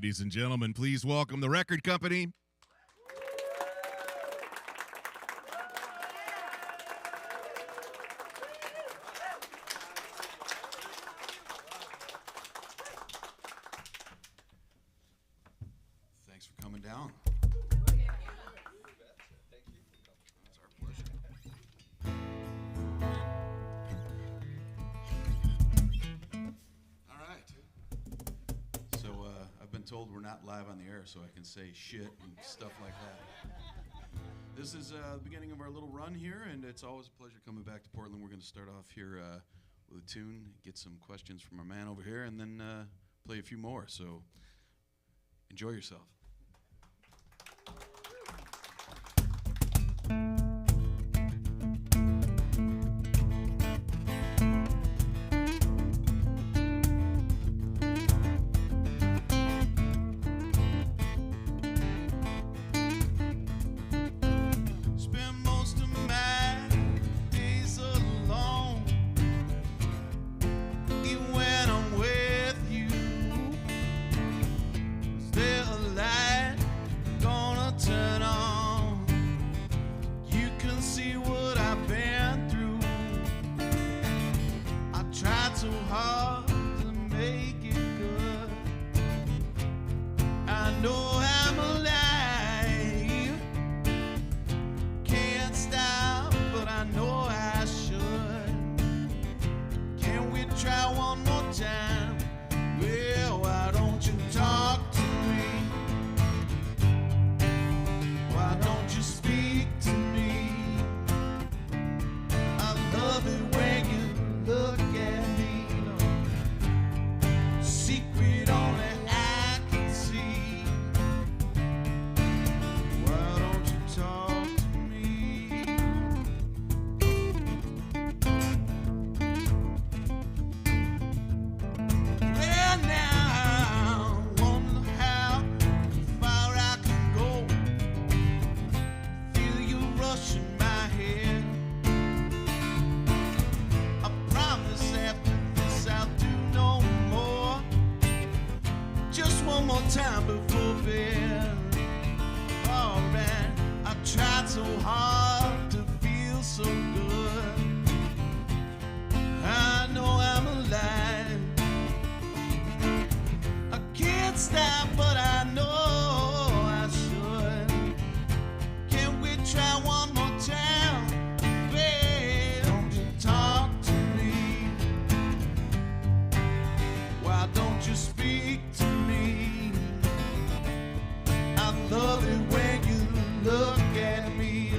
ladies and gentlemen. Please welcome the record company. Thanks for coming down. It's our pleasure. All right. So I've been told we're not live on the air, so I can say shit and stuff like that. This is the beginning of our little run here, and it's always a pleasure coming back to Portland. We're going to start off here with a tune, get some questions from our man over here, and then play a few more. So enjoy yourself. Time before bed. Oh man, I tried so hard to feel so good. I know I'm alive. I can't stop, but I know I should. Can we try one more time? Babe, don't you talk to me? Why don't you speak to me? Love it when you look at me.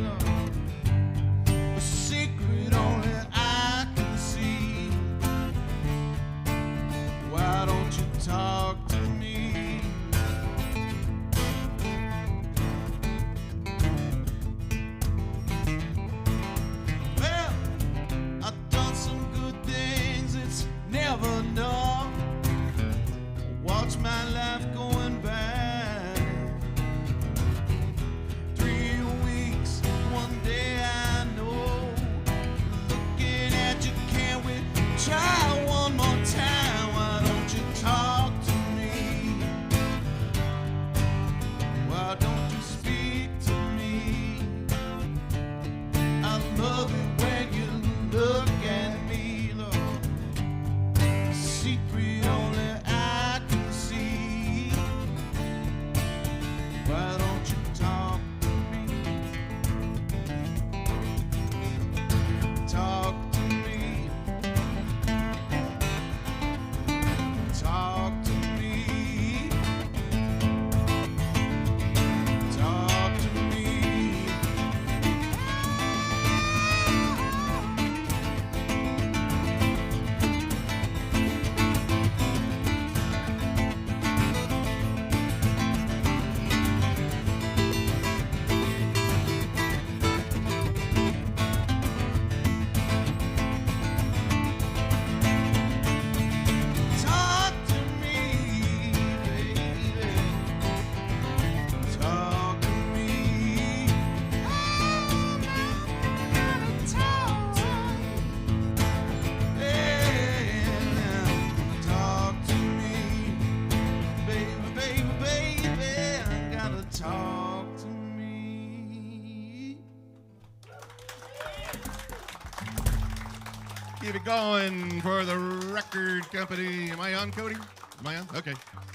A secret only I can see. Why don't you talk to me? Well, I've done some good things, it's never enough. keep it going for the record company. Am I on, Cody? Am I on? Okay.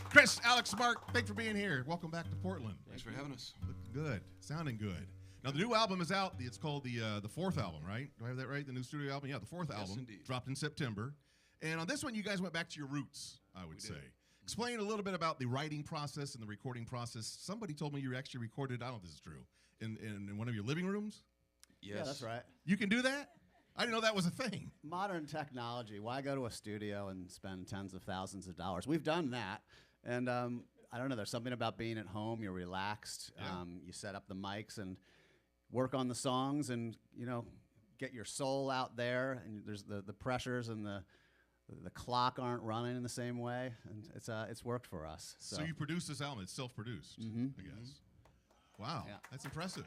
Chris, Alex, Mark, thanks for being here. Welcome back to Portland. Thanks for having us. Looking good. Sounding good. Now, the new album is out. It's called the fourth album, right? Do I have that right? The new studio album? Yeah, the fourth album. Indeed. Dropped in September. And on this one, you guys went back to your roots, I would say. did. Explain a little bit about the writing process and the recording process. Somebody told me you actually recorded, I don't know if this is true, in one of your living rooms? Yes. Yeah, that's right. You can do that? I didn't know that was a thing. Modern technology. Why go to a studio and spend tens of thousands of dollars? We've done that. And I don't know, there's something about being at home. You're relaxed. Yeah. You set up the mics and work on the songs and, you know, get your soul out there. And there's the pressures and the clock aren't running in the same way. And it's worked for us. So you produced this album. It's self-produced, I guess. Wow, Yeah. that's impressive.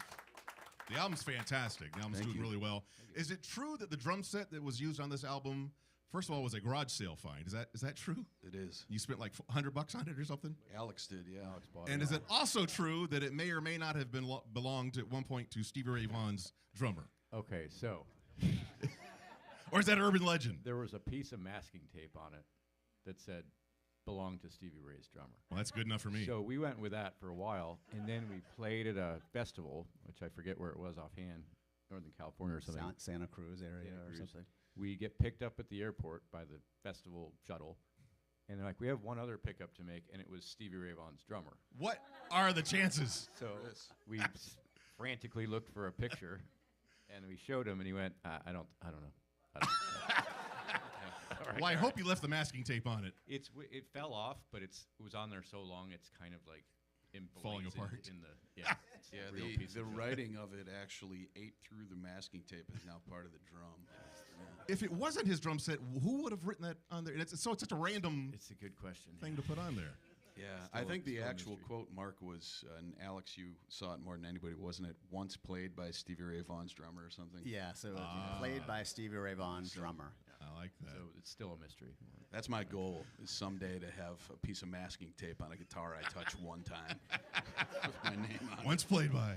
The album's fantastic. The album's doing really well. Is it true that the drum set that was used on this album, first of all, was a garage sale find? Is that true? It is. You spent like $100 on it or something? Alex did, yeah. And is it also true that it may or may not have been belonged at one point to Stevie Ray Vaughan's drummer? Okay, so Or is that urban legend? there was a piece of masking tape on it that said belonged to Stevie Ray's drummer. Well, that's good enough for me. So we went with that for a while, and then we played at a festival, which I forget where it was offhand, Northern California or something. Santa Cruz area Santa or Cruz. something. We get picked up at the airport by the festival shuttle, and they're like, we have one other pickup to make, and it was Stevie Ray Vaughan's drummer. What are the chances? So we frantically looked for a picture, and we showed him, and he went, I don't know. Well, I hope you left the masking tape on it. It fell off, but it was on there so long it's kind of like Falling emblaze apart. In the it's Yeah, a real piece the of film. writing of it actually ate through the masking tape is now part of the drum. If it wasn't his drum set, who would have written that on there? It's such a random It's a good question. thing to put on there. Yeah, I think the still a actual mystery. quote, Mark, was, and Alex, you saw it more than anybody, wasn't it? Once played by Stevie Ray Vaughan's drummer or something? Yeah, so played by Stevie Ray Vaughan, drummer. I like that. So it's still a mystery. That's my goal, is someday to have a piece of masking tape on a guitar I touch one time with my name on it. Once played by.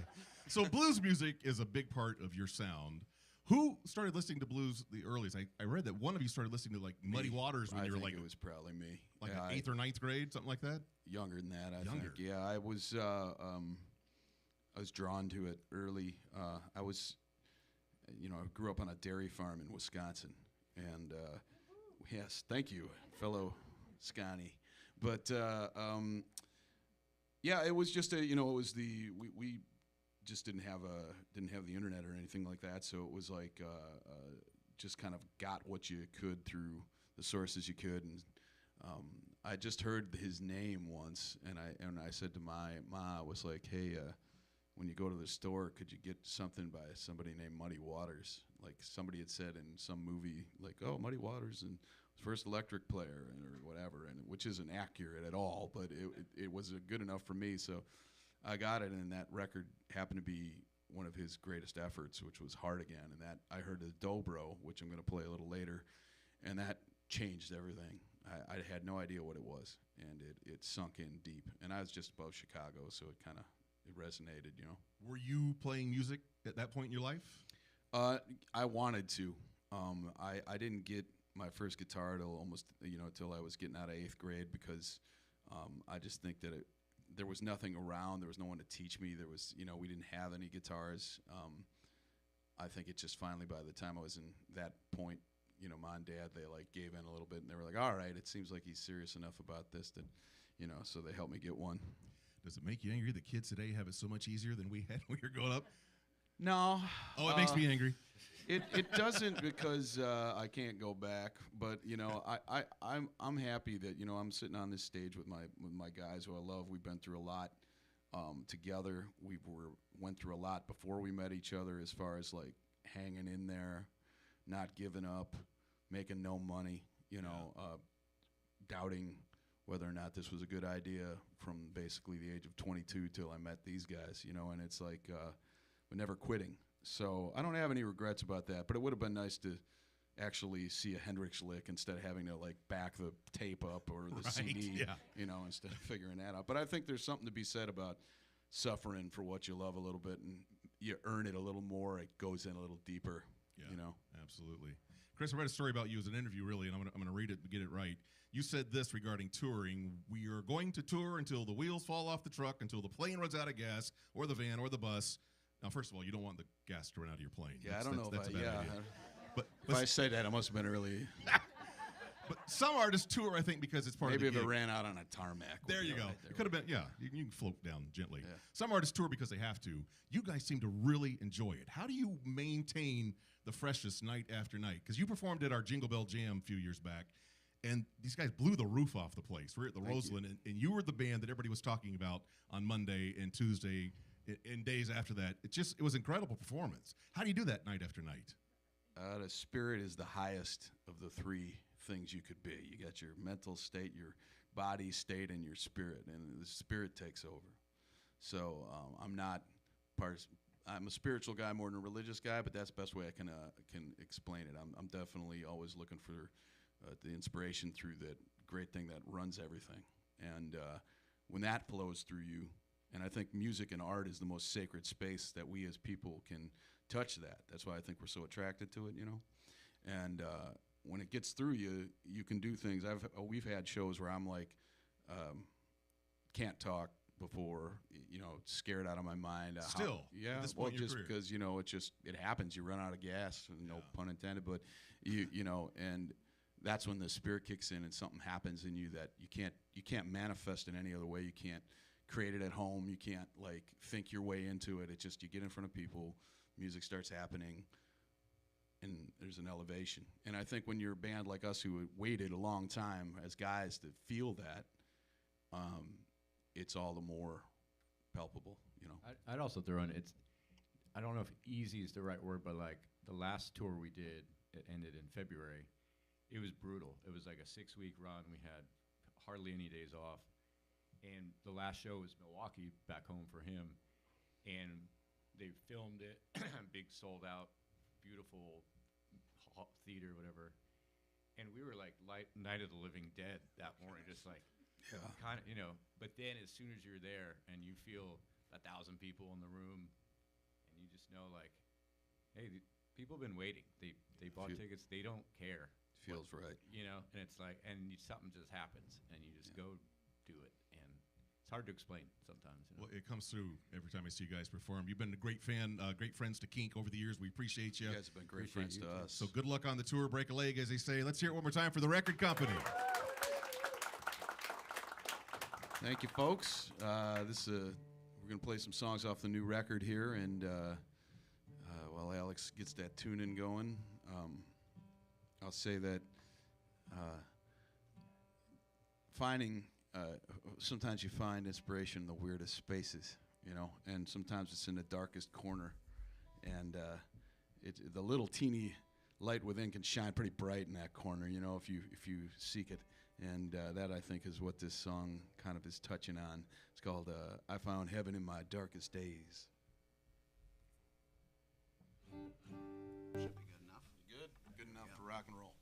So blues music is a big part of your sound. Who started listening to blues the earliest? I read that one of you started listening to like Muddy Waters when I you were think like it was probably me. like Yeah, in 8th or 9th grade, something like that. Younger than that, I Younger. think. Yeah, I was drawn to it early. I was, I grew up on a dairy farm in Wisconsin, and yes, thank you, fellow Scotty. But yeah, it was just it was we just didn't have the internet or anything like that, so it was like just kind of got what you could through the sources you could, and I just heard his name once, and I said to my ma, I was like, hey, when you go to the store, could you get something by somebody named Muddy Waters? Like somebody had said in some movie, like, oh, Muddy Waters and first electric player or whatever, and which isn't accurate at all, but it was good enough for me, so I got it, and that record happened to be one of his greatest efforts, which was Hard Again, and that I heard the Dobro, which I'm going to play a little later, and that changed everything. I had no idea what it was, and it sunk in deep, and I was just above Chicago, so it kind of resonated, Were you playing music at that point in your life? I wanted to. I didn't get my first guitar till almost, till I was getting out of 8th grade, because I just think that there was nothing around. There was no one to teach me. There was, we didn't have any guitars. I think it just finally, by the time I was in that point, Mom and Dad, they like gave in a little bit, and they were like, all right, it seems like he's serious enough about this that, so they helped me get one. Does it make you angry that kids today have it so much easier than we had when we were growing up? No. Oh, it makes me angry. It doesn't, because I can't go back. But I'm happy that I'm sitting on this stage with my guys who I love. We've been through a lot together. We went through a lot before we met each other, as far as like hanging in there, not giving up, making no money. Doubting whether or not this was a good idea from basically the age of 22 till I met these guys. And it's like, but never quitting. So I don't have any regrets about that, but it would have been nice to actually see a Hendrix lick instead of having to like back the tape up or the Right, CD, yeah. Instead of figuring that out. But I think there's something to be said about suffering for what you love a little bit, and you earn it a little more. It goes in a little deeper, Yeah, absolutely. Chris, I read a story about you as an interview, really, and I'm gonna read it to get it right. You said this regarding touring: "We are going to tour until the wheels fall off the truck, until the plane runs out of gas, or the van, or the bus." Now, first of all, you don't want the gas to run out of your plane. Yeah, I don't know that's if a bad idea. But if I say that, it must have been early. But some artists tour, I think, because it's part Maybe of the if gig. it ran out on a tarmac. There you go. Right It could have been, yeah. You can float down gently. Yeah. Some artists tour because they have to. You guys seem to really enjoy it. How do you maintain the freshness night after night? Because you performed at our Jingle Bell Jam a few years back, and these guys blew the roof off the place. We're at the Roseland, and you were the band that everybody was talking about on Monday and Tuesday and days after that. It was incredible performance. How do you do that night after night? The spirit is the highest of the three things you could be. You got your mental state, your body state, and your spirit, and the spirit takes over. So I'm a spiritual guy more than a religious guy, but that's the best way I can explain it. I'm definitely always looking for the inspiration through that great thing that runs everything. And when that flows through you, and I think music and art is the most sacred space that we as people can touch that. That's why I think we're so attracted to it, you know? And when it gets through you, you can do things. We've had shows where I'm like, can't talk before, you know, scared out of my mind. Still, yeah, at this well, point in your just career. because, you know, it happens. You run out of gas, no pun intended, but you know, and that's when the spirit kicks in and something happens in you that you can't manifest in any other way. You can't create it at home. You can't like think your way into it. It's just you get in front of people, music starts happening, and there's an elevation. And I think when you're a band like us who waited a long time as guys to feel that, it's all the more palpable, you know. I'd also throw in, I don't know if easy is the right word, but like the last tour we did, it ended in February. It was brutal. It was like a 6-week run. We had hardly any days off. And the last show was Milwaukee, back home for him. And they filmed it, big sold out, beautiful theater, whatever. And we were like Night of the Living Dead that morning, just like, kind of, you know. But then as soon as you're there and you feel 1,000 people in the room, and you just know like, hey, people have been waiting. They bought tickets. They don't care. Feels right. You know, and it's like, and something just happens, and you just go do it. And it's hard to explain sometimes. You know? Well, it comes through every time I see you guys perform. You've been a great fan, great friends to KINK over the years. We appreciate you. You guys have been great friends to us. So good luck on the tour. Break a leg, as they say. Let's hear it one more time for the record company. Thank you, folks. We're going to play some songs off the new record here, and while Alex gets that tune-in going, I'll say that sometimes you find inspiration in the weirdest spaces, you know, and sometimes it's in the darkest corner, and the little teeny light within can shine pretty bright in that corner, you know, if you seek it. And that, I think, is what this song kind of is touching on. It's called I Found Heaven in My Darkest Days. Should be good enough. Good? Good enough for rock and roll.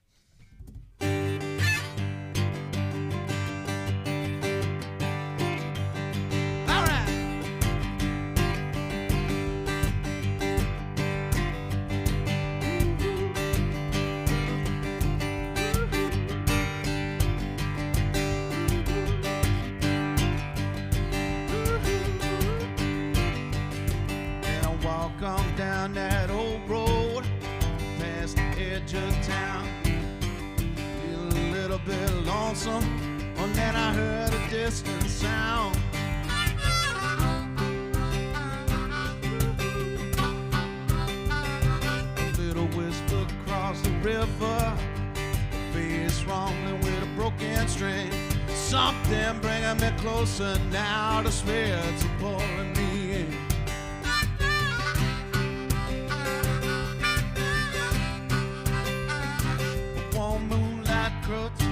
Down that old road, past the edge of town, feel a little bit lonesome, and then I heard a distant sound. A little whisper across the river, a face rumbling with a broken string, something bringing me closer now, the spirits are pulling me in.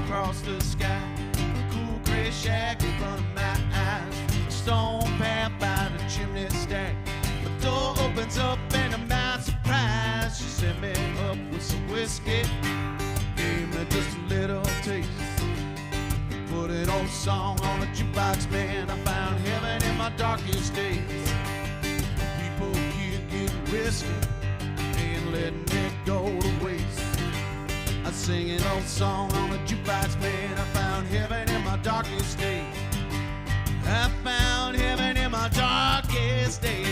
Across the sky, cool gray shack in front of my eyes, a stone path by the chimney stack. The door opens up and I'm not surprised. She set me up with some whiskey, gave me just a little taste, put an old song on a jukebox, man. I found heaven in my darkest days. People keep getting risky and letting it go to waste. Singing old song on the jukebox, man. I found heaven in my darkest day. I found heaven in my darkest day.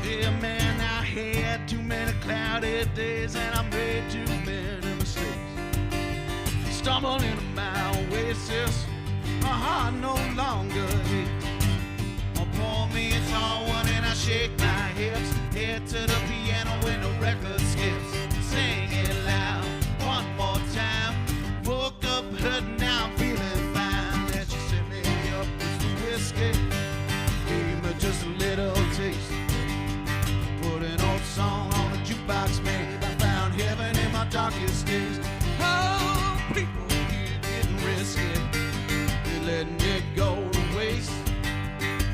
Yeah, man, I had too many cloudy days, and I made too many mistakes. Stumbled into my oasis. My heart no longer aches. Oh, pour me a tall one and I shake my hips. Head to the piano when the record skips. Sing it loud one more time. Woke up hurting, now I'm feeling fine. Then she set me up with some whiskey. Gave me just a little taste. Put an old song on the jukebox, man. I found heaven in my darkest days. Oh, people here getting risky. Letting it go to waste.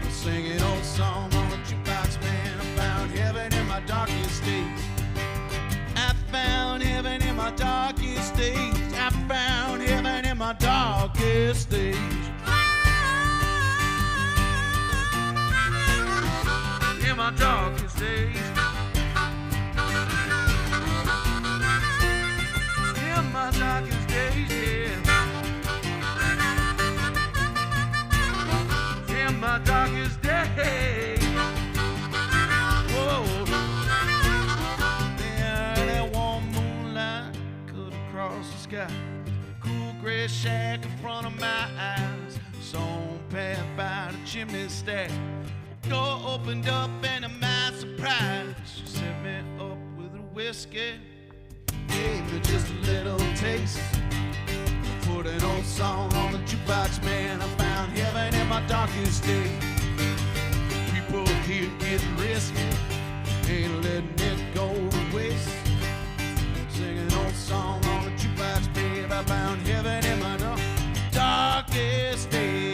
Singing old song on the jukebox, man. I found heaven in my darkest days. I found heaven in my darkest days. I found heaven in my darkest days. In my darkest days. In my darkest days, yeah. In my darkest day. Whoa. There, that warm moonlight cut across the sky. Cool gray shack in front of my eyes. Stone path by the chimney stack. Door opened up and to my surprise, she set me up with a whiskey. Gave me just a little taste. Put an old song on the jukebox, man. I found heaven in my darkest day. People here getting risky, ain't letting it go to waste. Singing an old song on the jukebox, babe. I found heaven in my darkest day.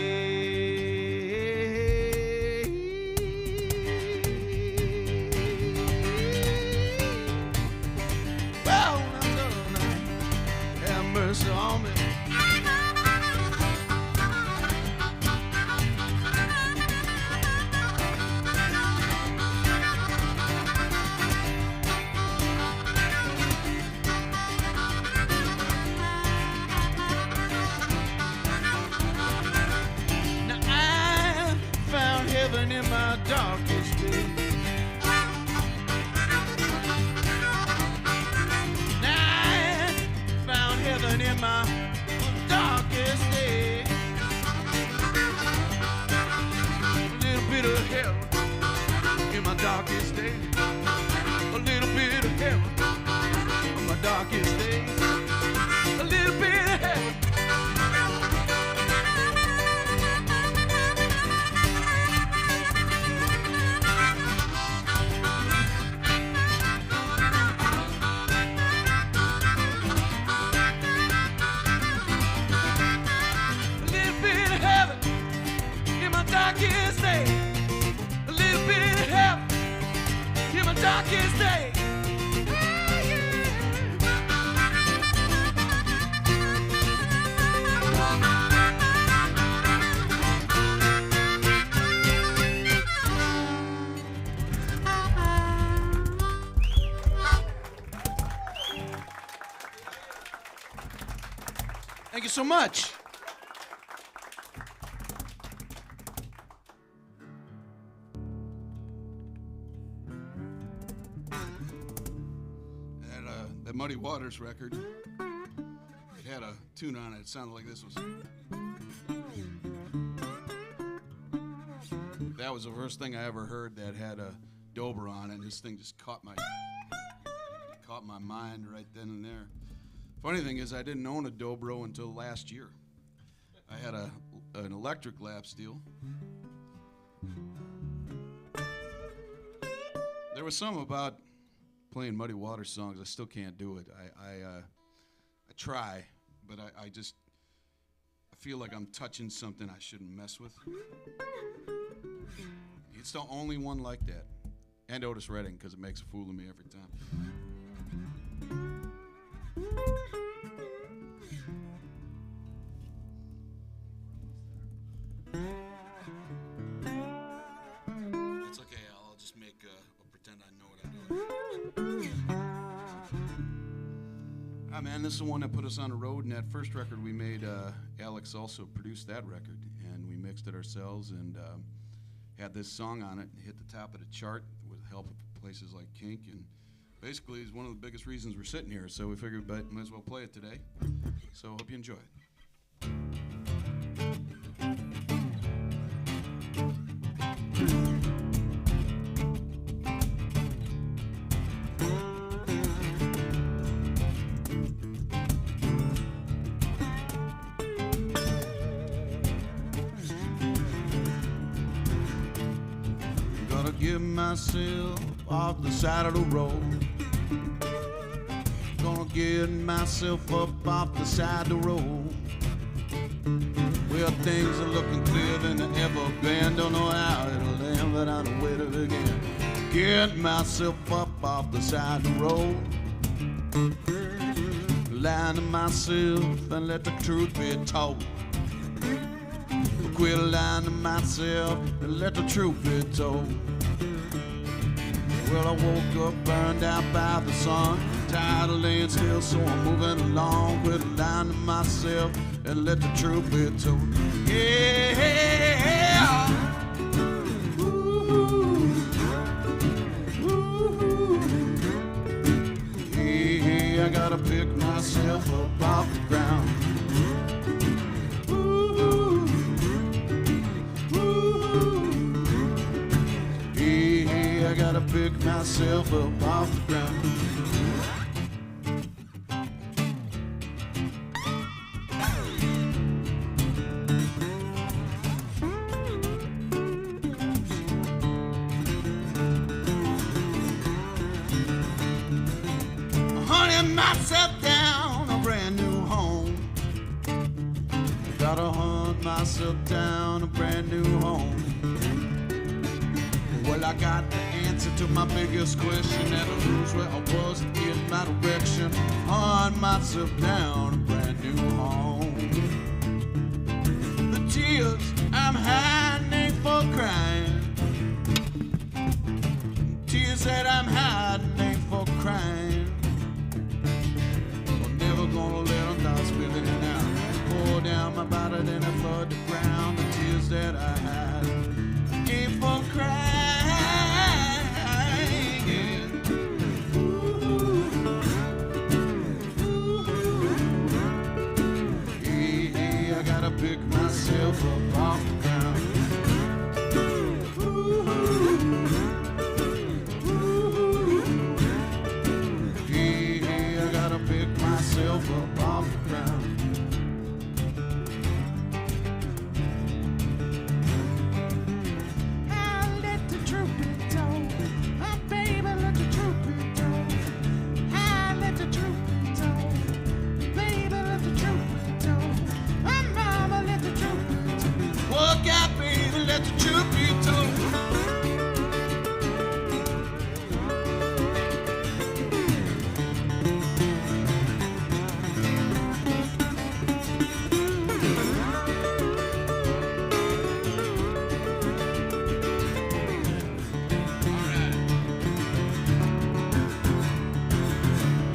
Well, I'm gonna have mercy on me. In my darkest day. I found heaven in my darkest day. A little bit of heaven in my darkest day. A little bit of heaven in my darkest day. A little bit of heaven. Darkest day, a little bit of heaven in my darkest day. Thank you so much. That Muddy Waters record, it had a tune on it. It sounded like this was. That was the first thing I ever heard that had a dobro on it, and this thing just caught my mind right then and there. Funny thing is, I didn't own a dobro until last year. I had an electric lap steel. There was something about playing Muddy Waters songs. I still can't do it. I try, but I feel like I'm touching something I shouldn't mess with. It's the only one like that. And Otis Redding, because it makes a fool of me every time. make or pretend I know what I'm doing. Ah, man, this is the one that put us on the road. And that first record we made, Alex also produced that record, and we mixed it ourselves and had this song on it. Hit the top of the chart with the help of places like KINK, and basically is one of the biggest reasons we're sitting here. So we figured might as well play it today. So hope you enjoy it. Get myself off the side of the road. Gonna get myself up off the side of the road. Well, things are looking clearer than they ever been. Don't know how it'll end, but I know where to begin. Get myself up off the side of the road. Lying to myself and let the truth be told. Quit lying to myself and let the truth be told. Well, I woke up burned out by the sun, tired of laying still, so I'm moving along. Quit lying to myself and let the truth be told. Yeah. Ooh. Ooh. Yeah, I gotta pick myself up off the ground. I gotta pick myself up off the ground. Hunting myself down a brand new home. Gotta hunt myself down a brand new home. Well, I got the answer to my biggest question, that I lose where I was and get my direction. Hunt myself down a brand new home. The tears I'm hiding ain't for crying. Tears that I'm hiding ain't for crying. I'm never gonna let them start spilling out. Pour down my body, then I flood the ground. The tears that I hide ain't for crying. Pick myself up off the ground. Ooh, ooh. Yeah, I gotta pick myself up off the ground. I let the truth be told. Oh, baby, let the truth be told. I let the truth be told. Baby, let the truth be told. Work out, baby, let the truth be told.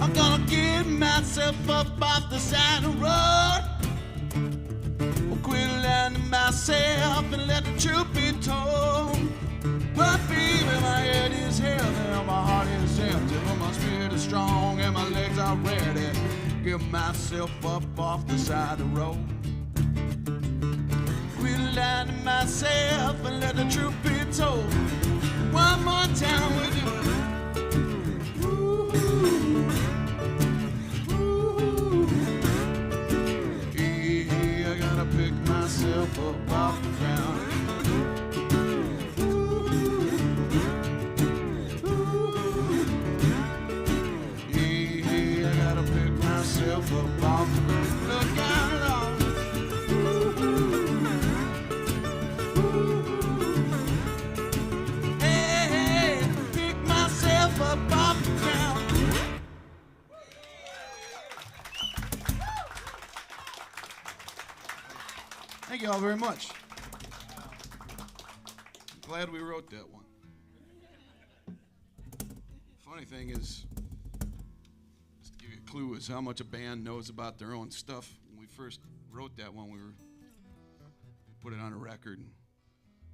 I'm gonna get myself up off the side of the road. Quit lying to myself and let the truth be told. But baby, my head is heavy and my heart is empty, but my spirit is strong and my legs are ready. Get myself up off the side of the road. Quit lying to myself and let the truth be told. One more time with you. Pick myself up off the ground. Yeah, I gotta pick myself up off the ground. Look out, Lord. Hey, pick myself up off the ground. Thank you all very much. I'm glad we wrote that one. funny thing is, just to give you a clue, is how much a band knows about their own stuff. When we first wrote that one, we put it on a record.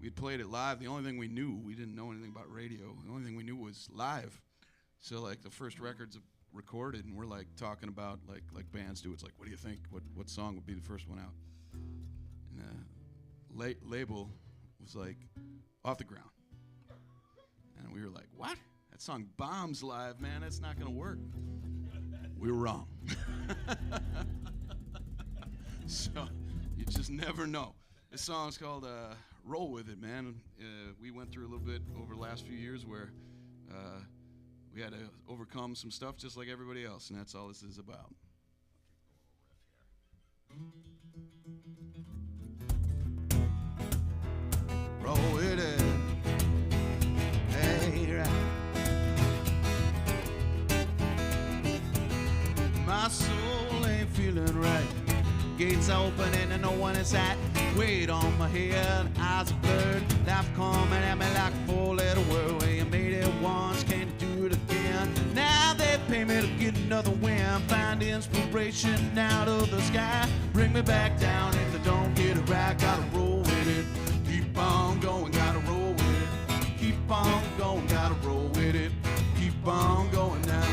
We'd played it live. The only thing we knew, we didn't know anything about radio. The only thing we knew was live. So like the first record's recorded, and we're like talking about like bands do. It's like, what do you think? What song would be the first one out? And label was like, Off the Ground. And we were like, what? That song bombs live, man. That's not gonna work. We were wrong. So you just never know. This song's called Roll With It, man. We went through a little bit over the last few years where we had to overcome some stuff just like everybody else, and that's all this is about. Roll with it. Hey, right. My soul ain't feeling right. Gates open and no one is at. Weight on my head, eyes are blurred. Life coming at me like a four-letter word. Well, you made it once, can't do it again. Now they pay me to get another win. Find inspiration out of the sky. Bring me back down if they don't get it right. Gotta roll with it. Keep on going, gotta roll with it. Keep on going, gotta roll with it. Keep on going now.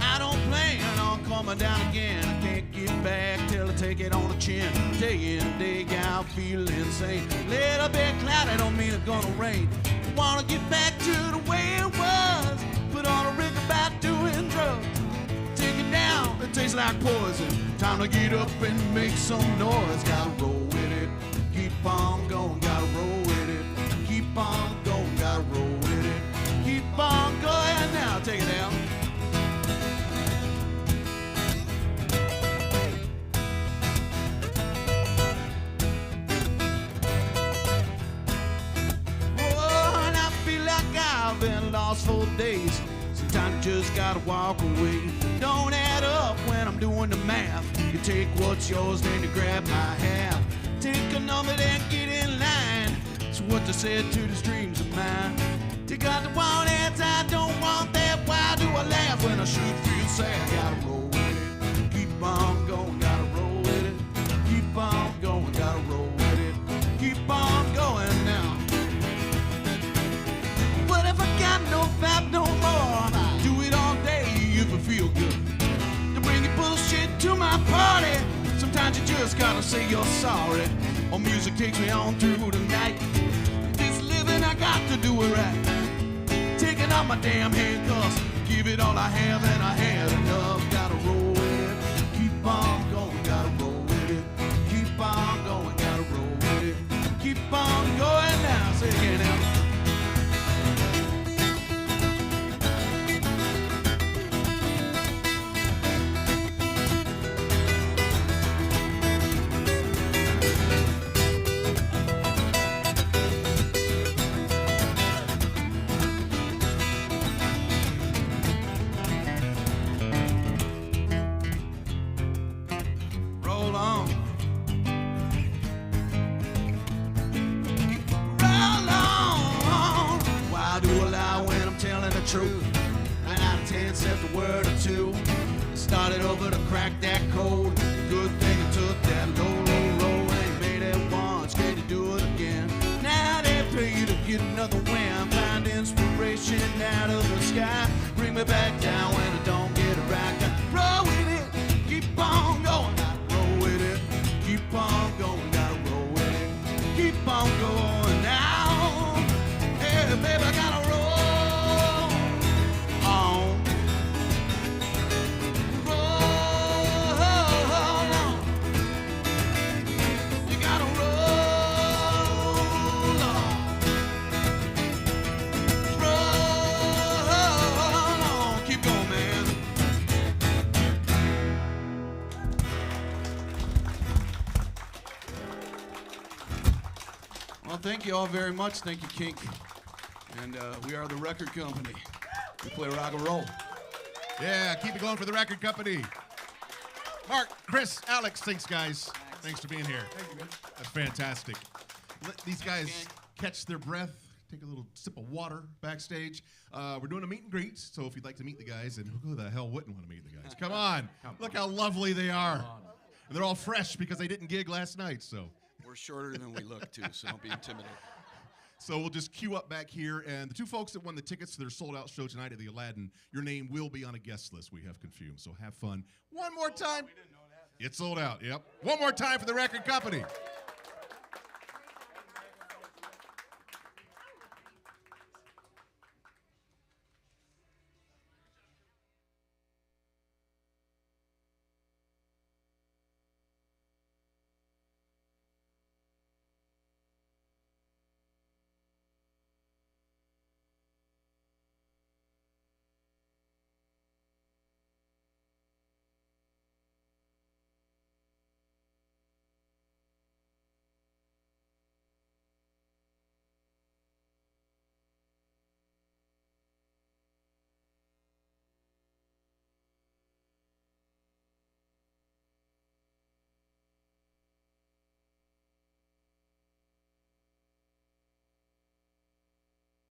I don't plan on coming down again. I can't get back till I take it on the chin. Day in, day out, feel insane. Little bit cloudy don't mean it's gonna rain. Wanna get back to the way it was. Put on a rig about doing drugs. Take it down, it tastes like poison. Time to get up and make some noise. Gotta roll with it. Keep on going, gotta roll with it. Keep on going, gotta roll with it. Keep on going now, take it down. I've been lost for days. Sometimes you just gotta walk away. Don't add up when I'm doing the math. You take what's yours, then you grab my half. Take a number, then get in line. It's what they said to the streams of mine. Take out the want it, I don't want that. Why do I laugh when I should feel sad? Gotta roll with it. Keep on going, gotta roll with it. Keep on going, gotta roll with it. Keep on going now. Got no vibe no more. Do it all day if I feel good. To bring your bullshit to my party. Sometimes you just gotta say you're sorry. Or music takes me on through the night. This living I got to do it right. Taking off my damn handcuffs. Give it all I have and I had enough. Gotta roll with it. Keep on going, gotta roll with it. Keep on going, gotta roll with it. Keep on going now. Say it again now. Truth. 9 out of 10 said the word or two. Started over to crack that code. Good thing I took that low. Ain't made it once, can you do it again? Now they pay you to get another win. Find inspiration out of the sky. Bring me back down when I don't get it right. Gotta roll with it. Keep on going. Gotta roll with it. Keep on going. Gotta roll with it. Keep on going now. Hey, baby, I gotta roll. Well, thank you all very much. Thank you, KINK. And we are the record company. We play rock and roll. Yeah, keep it going for the record company. Mark, Chris, Alex, thanks, guys. Thanks for being here. Thank you, man. That's fantastic. Let these guys catch their breath, take a little sip of water backstage. We're doing a meet and greet, so if you'd like to meet the guys, and who the hell wouldn't want to meet the guys? Come on. Look how lovely they are. And they're all fresh because they didn't gig last night, so. We're shorter than we look, too, so don't be intimidated. So we'll just queue up back here, and the two folks that won the tickets to their sold-out show tonight at the Aladdin, your name will be on a guest list we have confirmed, so have fun. One more time. We didn't know that. It's sold out, yep. One more time for the record company.